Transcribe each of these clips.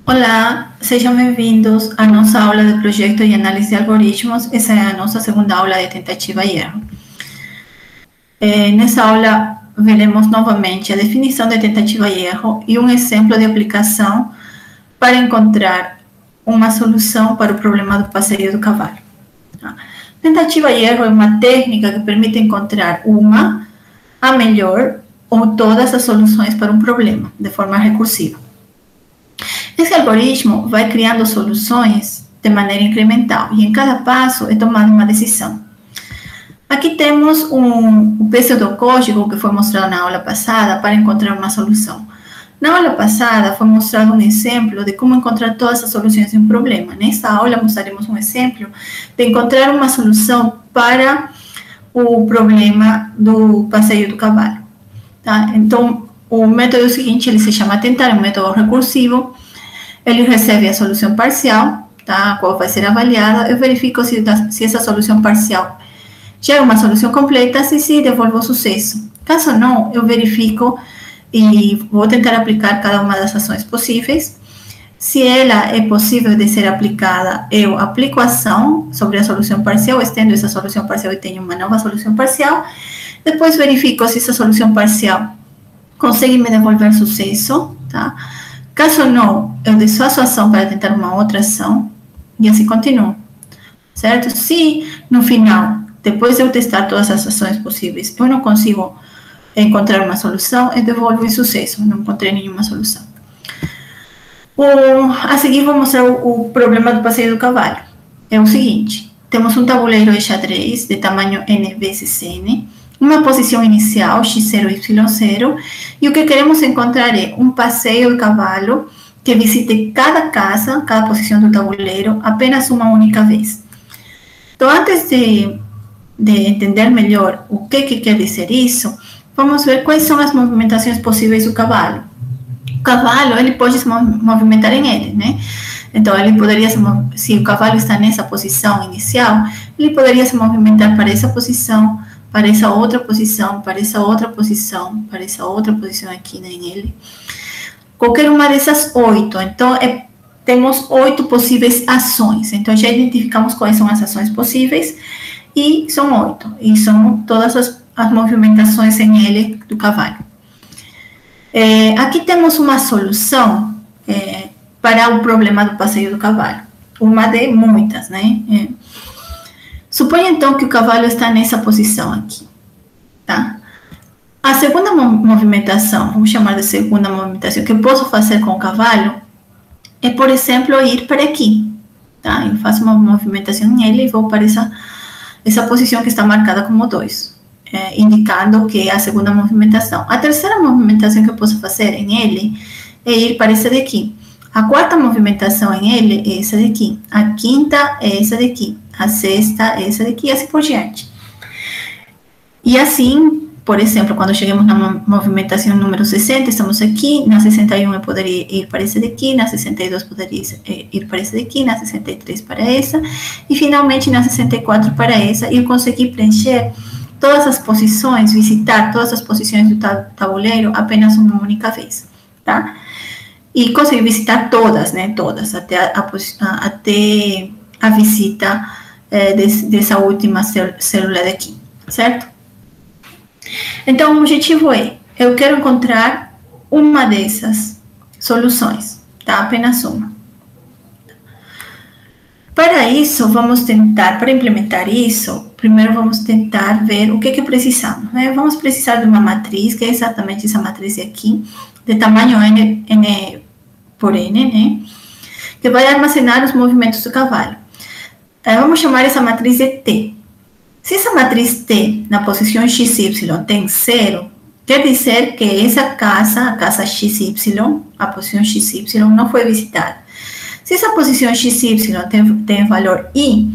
Olá, sejam bem-vindos à nossa aula de projeto e análise de algoritmos. Essa é a nossa segunda aula de tentativa e erro. Nessa aula, veremos novamente a definição de tentativa e erro e um exemplo de aplicação para encontrar uma solução para o problema do passeio do cavalo. Tentativa e erro é uma técnica que permite encontrar uma, a melhor ou todas as soluções para um problema, de forma recursiva. Esse algoritmo vai criando soluções de maneira incremental e em cada passo é tomada uma decisão. Aqui temos o pseudocódigo que foi mostrado na aula passada para encontrar uma solução. Na aula passada foi mostrado um exemplo de como encontrar todas as soluções de um problema. Nesta aula mostraremos um exemplo de encontrar uma solução para o problema do passeio do cavalo. Tá? Então, o método seguinte, ele se chama tentar, é um método recursivo. Ele recebe a solução parcial, tá? A qual vai ser avaliada. Eu verifico se essa solução parcial já é uma solução completa, se sim, devolvo o sucesso. Caso não, eu verifico e vou tentar aplicar cada uma das ações possíveis. Se ela é possível de ser aplicada, eu aplico a ação sobre a solução parcial, estendo essa solução parcial e tenho uma nova solução parcial. Depois verifico se essa solução parcial consegue me devolver sucesso, tá? Caso não, eu desfaço a ação para tentar uma outra ação e assim continuo, certo? Se no final, depois de eu testar todas as ações possíveis, eu não consigo encontrar uma solução, eu devolvo o insucesso, não encontrei nenhuma solução. A seguir vou mostrar o problema do passeio do cavalo. É o seguinte, temos um tabuleiro de xadrez de tamanho n vezes n, uma posição inicial, x0, y0, e o que queremos encontrar é um passeio do cavalo que visite cada casa, cada posição do tabuleiro, apenas uma única vez. Então, antes de entender melhor o que quer dizer isso, vamos ver quais são as movimentações possíveis do cavalo. O cavalo, ele pode se movimentar em ele, né? Então, ele poderia, se o cavalo está nessa posição inicial, ele poderia se movimentar para essa posição, para essa outra posição, para essa outra posição, para essa outra posição aqui nele. Qualquer uma dessas 8. Então, temos 8 possíveis ações. Então, já identificamos quais são as ações possíveis e são 8. E são todas as movimentações em ele do cavalo. Aqui temos uma solução para o problema do passeio do cavalo. Uma de muitas, né? Suponha, então, que o cavalo está nessa posição aqui, tá? A segunda movimentação, vamos chamar de segunda movimentação, que eu posso fazer com o cavalo, é, por exemplo, ir para aqui, tá? Eu faço uma movimentação nele e vou para essa posição que está marcada como 2, indicando que é a segunda movimentação. A terceira movimentação que eu posso fazer nele é ir para essa daqui. A quarta movimentação em ele é essa daqui. A quinta é essa daqui. A sexta é essa daqui, e assim por diante. E assim, por exemplo, quando chegamos na movimentação número 60, estamos aqui. Na 61 eu poderia ir para essa daqui. Na 62 poderia ir para essa daqui. Na 63 para essa. E finalmente na 64 para essa. E eu consegui preencher todas as posições, visitar todas as posições do tabuleiro apenas uma única vez, tá? E consegui visitar todas, né? Todas, até a visita dessa última célula daqui, certo? Então, o objetivo é, eu quero encontrar uma dessas soluções, tá? Apenas uma. Para isso, vamos tentar, para implementar isso, primeiro vamos tentar ver o que precisamos, né? Vamos precisar de uma matriz, que é exatamente essa matriz aqui, de tamanho n por n, né? Que vai armazenar os movimentos do cavalo. Vamos chamar essa matriz de T. Se essa matriz T, na posição XY, tem 0, quer dizer que essa casa, a casa XY, a posição XY, não foi visitada. Se essa posição XY tem valor I,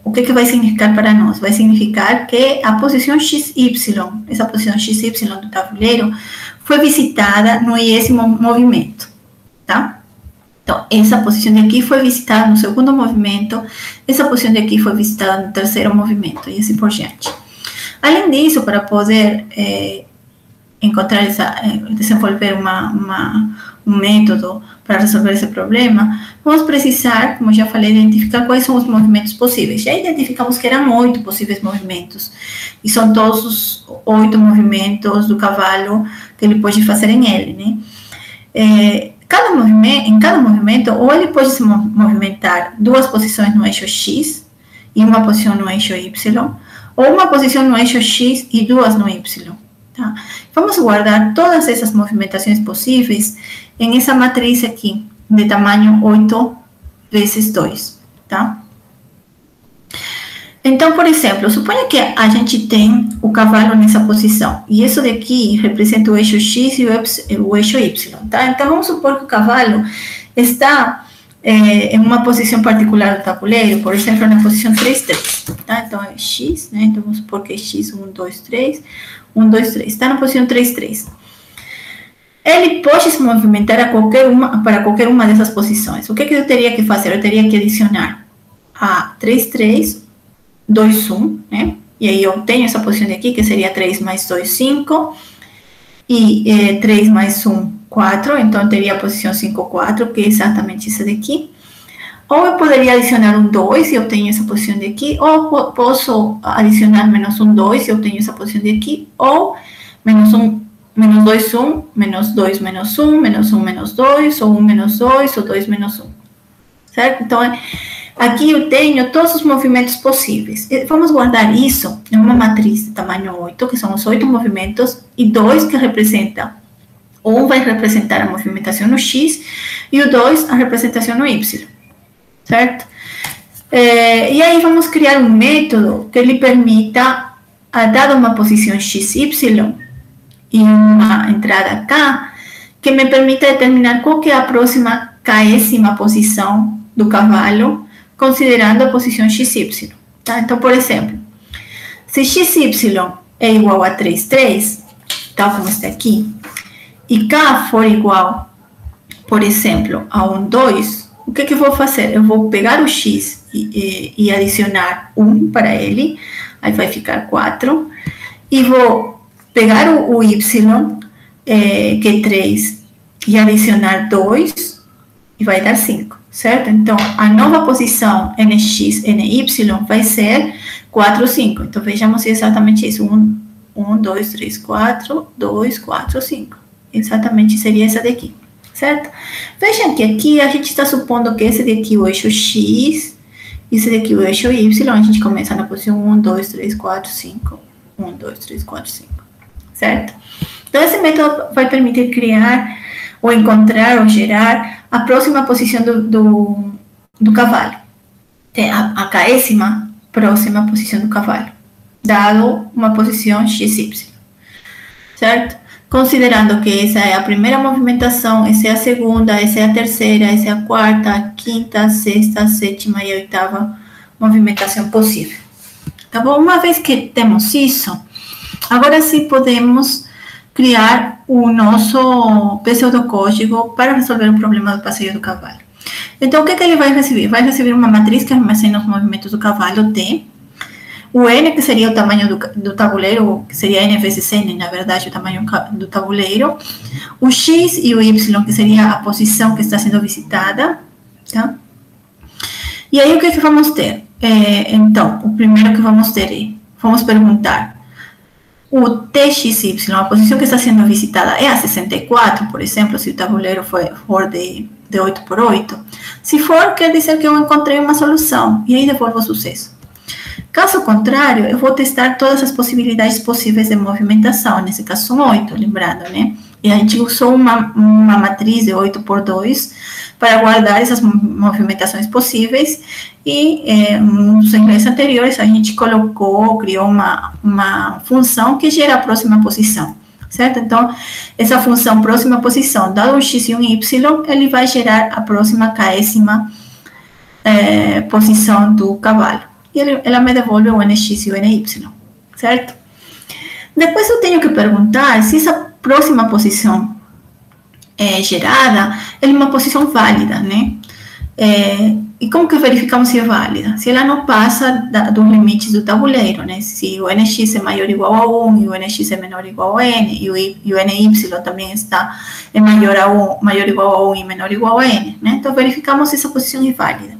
o que vai significar para nós? Vai significar que a posição XY, essa posição XY do tabuleiro, foi visitada no 10º movimento, tá? Então, essa posição de aqui foi visitada no segundo movimento, essa posição de aqui foi visitada no terceiro movimento, e assim por diante. Além disso, para poder encontrar desenvolver um método para resolver esse problema, vamos precisar, como já falei, identificar quais são os movimentos possíveis. Já identificamos que eram 8 possíveis movimentos, e são todos os 8 movimentos do cavalo que ele pode fazer em L, né? Em cada movimento, ou ele pode se movimentar 2 posições no eixo X e uma posição no eixo Y, ou uma posição no eixo X e 2 no Y. Tá? Vamos guardar todas essas movimentações possíveis em essa matriz aqui, de tamanho 8 vezes 2. Tá? Então, por exemplo, suponha que a gente tem o cavalo nessa posição, e isso daqui representa o eixo X e o eixo Y, tá? Então, vamos supor que o cavalo está em uma posição particular do tabuleiro, por exemplo, na posição 3, 3, tá? Então, é X, né? Então, vamos supor que é X, 1, 2, 3, 1, 2, 3, está na posição 3, 3. Ele pode se movimentar para qualquer uma dessas posições. O que eu teria que fazer? Eu teria que adicionar a 3, 3, 2, 1, né? E aí eu tenho essa posição aqui, que seria 3 mais 2, 5. E 3 mais 1, 4. Então, eu teria a posição 5, 4, que é exatamente essa daqui. Ou eu poderia adicionar um 2, e eu tenho essa posição daqui. Ou posso adicionar menos um 2, e eu tenho essa posição daqui. Ou menos 2, 1, menos 2, menos 1, menos 1, menos 2, ou 1, menos 2, ou 2, menos 1. Certo? Então, aqui eu tenho todos os movimentos possíveis. Vamos guardar isso em uma matriz de tamanho 8, que são os 8 movimentos, e 2 que representa, um vai representar a movimentação no X, e o 2 a representação no Y, certo? E aí vamos criar um método que lhe permita, dada uma posição XY e uma entrada K, que me permita determinar qual que é a próxima késima posição do cavalo, considerando a posição XY. Tá? Então, por exemplo, se XY é igual a 3, 3, tal como está aqui, e K for igual, por exemplo, a 1, 2, o que eu vou fazer? Eu vou pegar o X e adicionar 1 para ele, aí vai ficar 4, e vou pegar o Y, que é 3, e adicionar 2, e vai dar 5. Certo? Então, a nova posição NX, NY vai ser 4, 5. Então, vejamos exatamente isso. 1, 2, 3, 4, 2, 4, 5. Exatamente seria essa daqui. Certo? Vejam que aqui a gente está supondo que esse daqui é o eixo X, esse daqui é o eixo Y. A gente começa na posição 1, 2, 3, 4, 5. 1, 2, 3, 4, 5. Certo? Então, esse método vai permitir criar, ou encontrar, ou gerar a próxima posição do cavalo, a késima próxima posição do cavalo, dado uma posição XY, certo? Considerando que essa é a primeira movimentação, essa é a segunda, essa é a terceira, essa é a quarta, a quinta, a sexta, a sétima e a oitava movimentação possível. Tá bom? Uma vez que temos isso, agora sim podemos criar o nosso pseudocódigo para resolver o problema do passeio do cavalo. Então, o que ele vai receber? Vai receber uma matriz que armazena os movimentos do cavalo, T. O N, que seria o tamanho do tabuleiro, que seria N vezes N, na verdade, o tamanho do tabuleiro. O X e o Y, que seria a posição que está sendo visitada. Tá? E aí, o que vamos ter? Então, o primeiro que vamos ter vamos perguntar, o TXY, a posição que está sendo visitada é a 64, por exemplo, se o tabuleiro for de 8 por 8. Se for, quer dizer que eu encontrei uma solução, e aí devolvo o sucesso. Caso contrário, eu vou testar todas as possibilidades possíveis de movimentação, nesse caso são 8, lembrando, né? E a gente usou uma matriz de 8 por 2 para guardar essas movimentações possíveis, e nos exercícios anteriores a gente criou uma função que gera a próxima posição, certo? Então, essa função próxima posição, dado um x e um y, ele vai gerar a próxima késima posição do cavalo. E ela me devolve o nx e o ny, certo? Depois eu tenho que perguntar se essa próxima posição gerada é uma posição válida, né? E como que verificamos se é válida? Se ela não passa dos limites do tabuleiro, né? Se o NX é maior ou igual a 1, e o NX é menor ou igual a N, e o NY também é maior ou igual a 1 e menor ou igual a N, né? Então, verificamos se essa posição é válida.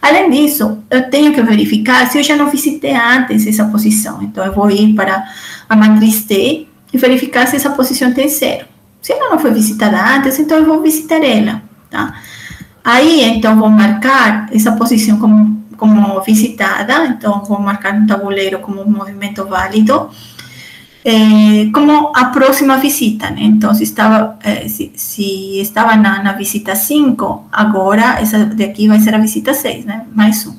Além disso, eu tenho que verificar se eu já não visitei antes essa posição. Então, eu vou ir para a matriz T e verificar se essa posição tem 0. Se ela não foi visitada antes, então eu vou visitar ela, tá? Aí, então, vou marcar essa posição como visitada. Então, vou marcar no tabuleiro como um movimento válido, como a próxima visita, né? Então, se estava na visita 5, agora essa daqui vai ser a visita 6, né? Mais um.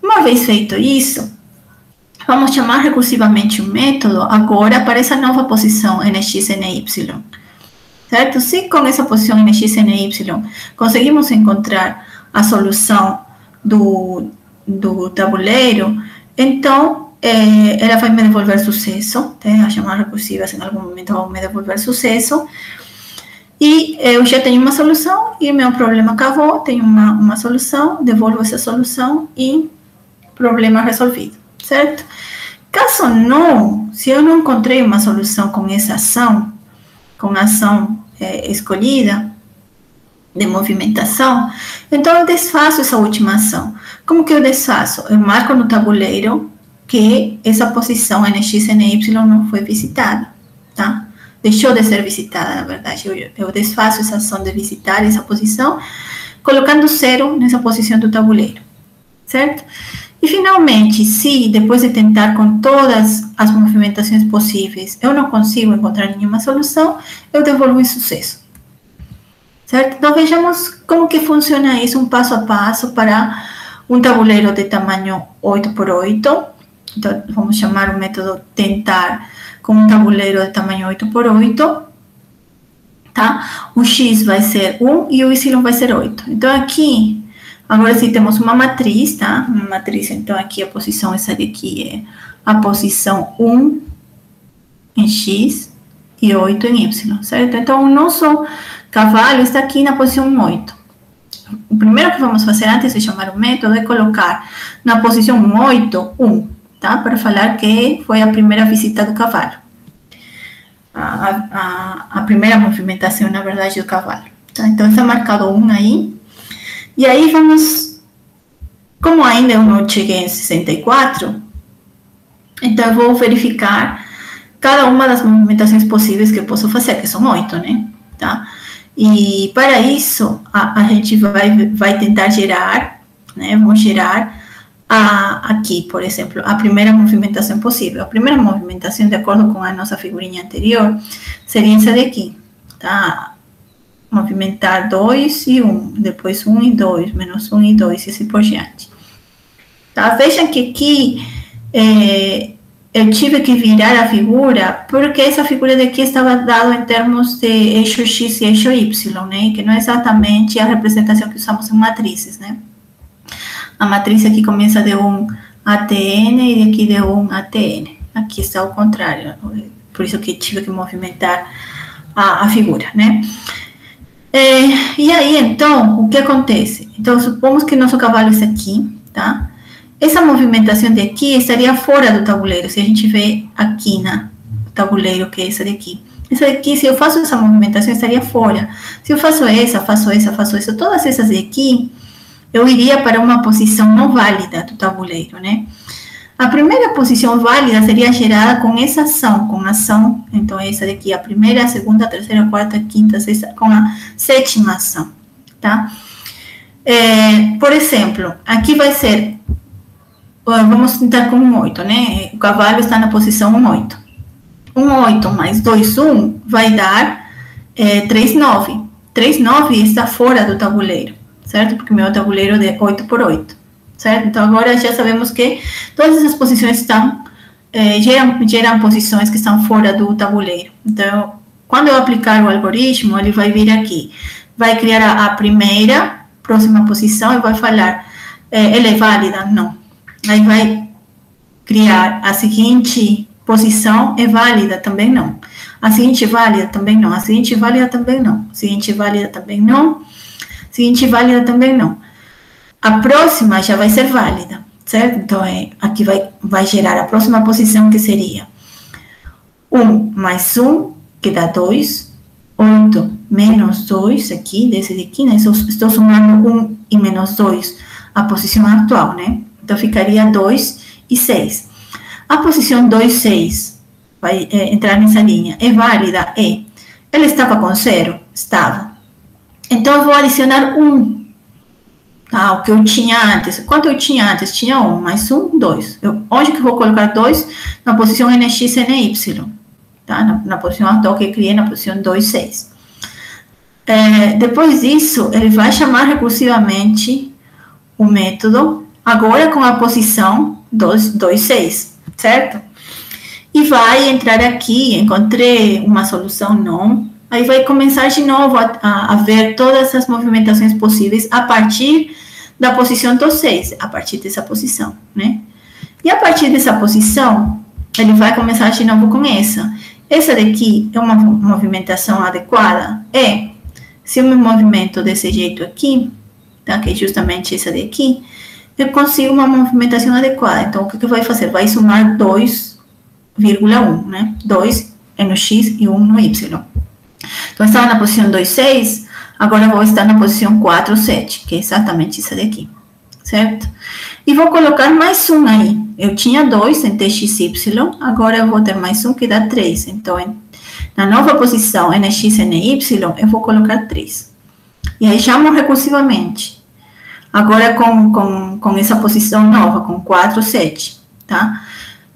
Uma vez feito isso, vamos chamar recursivamente o método agora para essa nova posição NX, NY. Certo? Se com essa posição NX, NY conseguimos encontrar a solução do tabuleiro, então ela vai me devolver sucesso, tá? As chamadas recursivas em algum momento vão me devolver sucesso, e eu já tenho uma solução e meu problema acabou, tenho uma solução, devolvo essa solução e problema resolvido, certo? Caso não, se eu não encontrei uma solução com essa ação, com a ação escolhida de movimentação, então eu desfaço essa última ação. Como que eu desfaço? Eu marco no tabuleiro que essa posição NX, NY não foi visitada, tá? Deixou de ser visitada, na verdade. Eu desfaço essa ação de visitar essa posição, colocando 0 nessa posição do tabuleiro, certo? E, finalmente, se depois de tentar com todas as movimentações possíveis, eu não consigo encontrar nenhuma solução, eu devolvo insucesso. Certo? Então, vejamos como que funciona isso, um passo a passo para um tabuleiro de tamanho 8x8. Então, vamos chamar o método tentar com um tabuleiro de tamanho 8x8. Tá? O X vai ser 1 e o Y vai ser 8. Então, aqui... Agora sim, temos uma matriz, tá? Uma matriz, então, aqui a posição, essa daqui é a posição 1 em X e 8 em Y, certo? Então, o nosso cavalo está aqui na posição 8. O primeiro que vamos fazer antes de chamar o método é colocar na posição 8, 1, tá? Para falar que foi a primeira visita do cavalo. A primeira movimentação, na verdade, do cavalo. Tá? Então, está marcado 1 aí. E aí vamos, como ainda eu não cheguei em 64, então eu vou verificar cada uma das movimentações possíveis que eu posso fazer, que são 8, né? Tá? E para isso, a gente vai tentar gerar, né? Vamos gerar aqui, por exemplo, a primeira movimentação possível. A primeira movimentação, de acordo com a nossa figurinha anterior, seria essa daqui, tá? Movimentar 2 e 1, depois 1 e 2, menos 1 e 2, e assim por diante. Tá? Vejam que aqui eu tive que virar a figura, porque essa figura daqui estava dada em termos de eixo X e eixo Y, né? Que não é exatamente a representação que usamos em matrizes, né? A matriz aqui começa de 1 até N e daqui de 1 até N. Aqui está ao contrário, por isso que tive que movimentar a figura, né? E aí, então, o que acontece? Então, supomos que nosso cavalo está aqui, tá? Essa movimentação de aqui estaria fora do tabuleiro, se a gente vê aqui no tabuleiro, que é essa daqui. Essa daqui, se eu faço essa movimentação, estaria fora. Se eu faço essa, todas essas daqui, eu iria para uma posição não válida do tabuleiro, né? A primeira posição válida seria gerada com essa ação, então essa daqui, a primeira, a segunda, a terceira, a quarta, a quinta, a sexta, com a sétima ação, tá? Por exemplo, aqui vai ser, vamos tentar com um 8, né? O cavalo está na posição 1, 8. 1, 8 mais 2, 1 vai dar 3, 9. 3, 9 está fora do tabuleiro, certo? Porque meu tabuleiro é de 8x8. Certo? Então, agora já sabemos que todas essas posições geram posições que estão fora do tabuleiro. Então, quando eu aplicar o algoritmo, ele vai vir aqui, vai criar a primeira, próxima posição e vai falar, ela é válida? Não. Aí vai criar a seguinte posição, é válida? Também não. A seguinte válida? Também não. A seguinte válida? Também não. A seguinte válida? Também não. Seguinte válida também não. A próxima já vai ser válida, certo? Então, aqui vai gerar a próxima posição, que seria 1 mais 1, que dá 2. 8 menos 2, aqui, desse daqui, né? Estou somando 1 e menos 2, a posição atual, né? Então, ficaria 2 e 6. A posição 2, 6 vai entrar nessa linha. É válida? É. Ela estava com 0? Estava. Então, eu vou adicionar 1. Tá? O que eu tinha antes. Quanto eu tinha antes? Tinha 1 mais 1, 2. Onde que eu vou colocar 2? Na posição NX, NY. Tá? Na posição atual que eu criei, na posição 2, 6. Depois disso, ele vai chamar recursivamente o método, agora com a posição 2, 6, certo? E vai entrar aqui, encontrei uma solução não, aí vai começar de novo a ver todas as movimentações possíveis a partir da posição 2, 6, a partir dessa posição, né? E a partir dessa posição, ele vai começar de novo com essa. Essa daqui é uma movimentação adequada? É. Se eu me movimento desse jeito aqui, tá? Que é justamente essa daqui, eu consigo uma movimentação adequada. Então, o que vai fazer? Vai somar 2,1, né? 2 é no X e 1 no Y. Então, eu estava na posição 2, 6, agora eu vou estar na posição 4, 7, que é exatamente essa daqui, certo? E vou colocar mais 1 aí. Eu tinha 2 em TXY, agora eu vou ter mais 1, que dá 3. Então, na nova posição NX, NY, eu vou colocar 3. E aí, chamo recursivamente. Agora, com essa posição nova, com 4, 7, tá?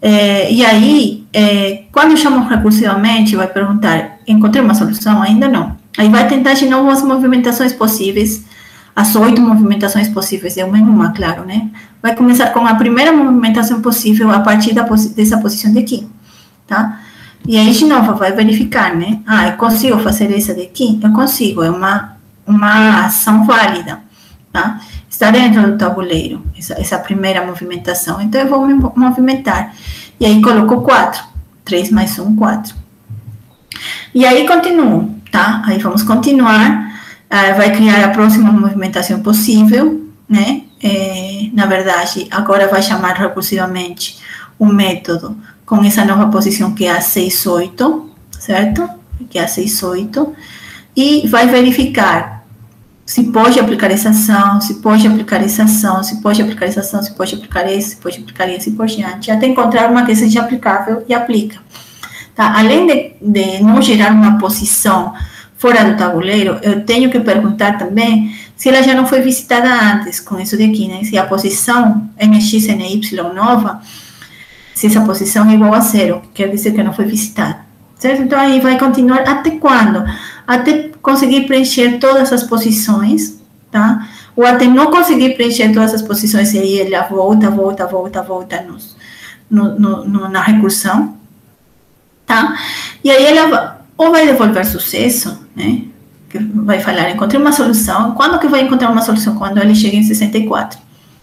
E aí, quando eu chamo recursivamente, vai perguntar, encontrei uma solução? Ainda não. Aí vai tentar de novo as movimentações possíveis, as 8 movimentações possíveis, é uma, claro, né? Vai começar com a primeira movimentação possível a partir dessa posição daqui, tá? E aí, de novo, vai verificar, né? Eu consigo fazer essa daqui? Eu consigo, é uma ação válida, tá? Está dentro do tabuleiro, essa primeira movimentação. Então, eu vou me movimentar. E aí, coloco 4. 3 mais 1, 4. E aí, continuo, tá? Aí, vamos continuar. Vai criar a próxima movimentação possível, né? Na verdade, agora vai chamar recursivamente o método com essa nova posição que é a 6, 8, certo? Que é a 6, 8. E vai verificar se pode aplicar essa ação, se pode aplicar essa ação, se pode aplicar essa ação, se pode aplicar esse, se pode aplicar esse e por diante, até encontrar uma que seja aplicável e aplica. Tá? Além de não gerar uma posição fora do tabuleiro, eu tenho que perguntar também se ela já não foi visitada antes, com isso daqui, né? Se a posição NX, NY nova, se essa posição é igual a 0, quer dizer que não foi visitada, certo? Então, aí vai continuar até quando? Até conseguir preencher todas as posições, tá? Ou até não conseguir preencher todas as posições, e aí ela volta na recursão, tá? E aí ela ou vai devolver sucesso, né? Que vai falar, encontrei uma solução. Quando que vai encontrar uma solução? Quando ele chega em 64,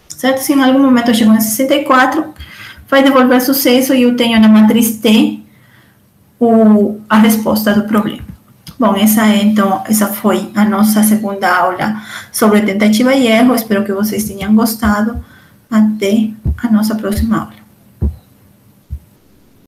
certo? Se em algum momento eu chego em 64, vai devolver sucesso e eu tenho na matriz T a resposta do problema. Bom, essa foi a nossa segunda aula sobre tentativa e erro. Espero que vocês tenham gostado. Até a nossa próxima aula.